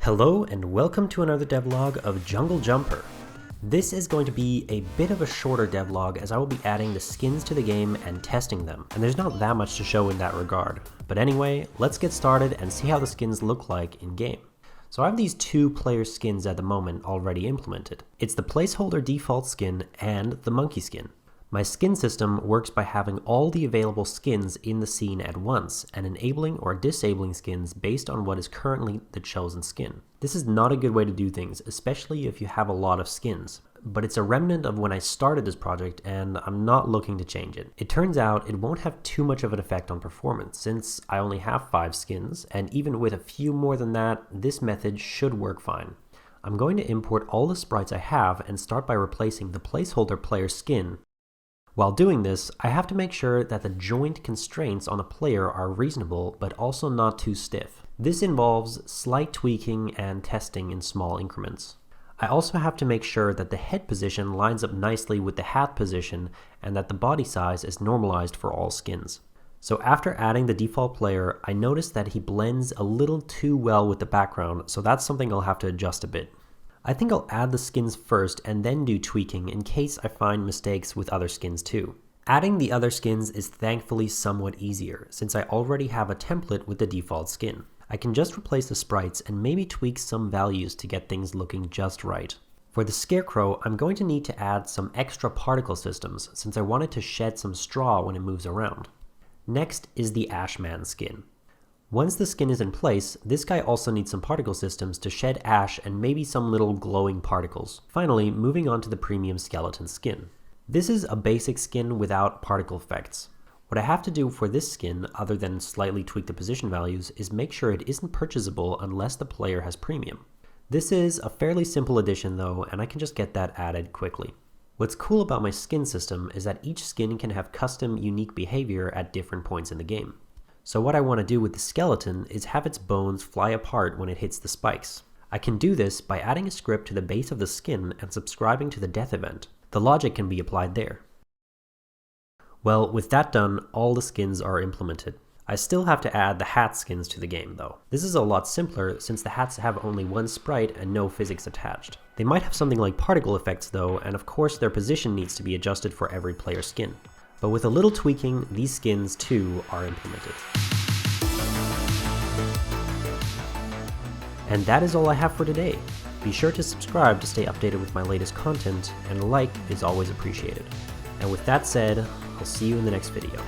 Hello and welcome to another devlog of Jungle Jumper. This is going to be a bit of a shorter devlog as I will be adding the skins to the game and testing them, and there's not that much to show in that regard. But anyway, let's get started and see how the skins look like in game. So I have these two player skins at the moment already implemented. It's the placeholder default skin and the monkey skin. My skin system works by having all the available skins in the scene at once and enabling or disabling skins based on what is currently the chosen skin. This is not a good way to do things, especially if you have a lot of skins, but it's a remnant of when I started this project and I'm not looking to change it. It turns out it won't have too much of an effect on performance since I only have 5 skins, and even with a few more than that, this method should work fine. I'm going to import all the sprites I have and start by replacing the placeholder player skin. While doing this, I have to make sure that the joint constraints on a player are reasonable but also not too stiff. This involves slight tweaking and testing in small increments. I also have to make sure that the head position lines up nicely with the hat position and that the body size is normalized for all skins. So after adding the default player, I noticed that he blends a little too well with the background, so that's something I'll have to adjust a bit. I think I'll add the skins first and then do tweaking in case I find mistakes with other skins too. Adding the other skins is thankfully somewhat easier since I already have a template with the default skin. I can just replace the sprites and maybe tweak some values to get things looking just right. For the Scarecrow, I'm going to need to add some extra particle systems since I wanted to shed some straw when it moves around. Next is the Ashman skin. Once the skin is in place, this guy also needs some particle systems to shed ash and maybe some little glowing particles. Finally, moving on to the premium skeleton skin. This is a basic skin without particle effects. What I have to do for this skin, other than slightly tweak the position values, is make sure it isn't purchasable unless the player has premium. This is a fairly simple addition though, and I can just get that added quickly. What's cool about my skin system is that each skin can have custom unique behavior at different points in the game. So what I want to do with the skeleton is have its bones fly apart when it hits the spikes. I can do this by adding a script to the base of the skin and subscribing to the death event. The logic can be applied there. Well, with that done, all the skins are implemented. I still have to add the hat skins to the game though. This is a lot simpler since the hats have only one sprite and no physics attached. They might have something like particle effects though, and of course their position needs to be adjusted for every player's skin. But with a little tweaking, these skins too are implemented. And that is all I have for today. Be sure to subscribe to stay updated with my latest content, and a like is always appreciated. And with that said, I'll see you in the next video.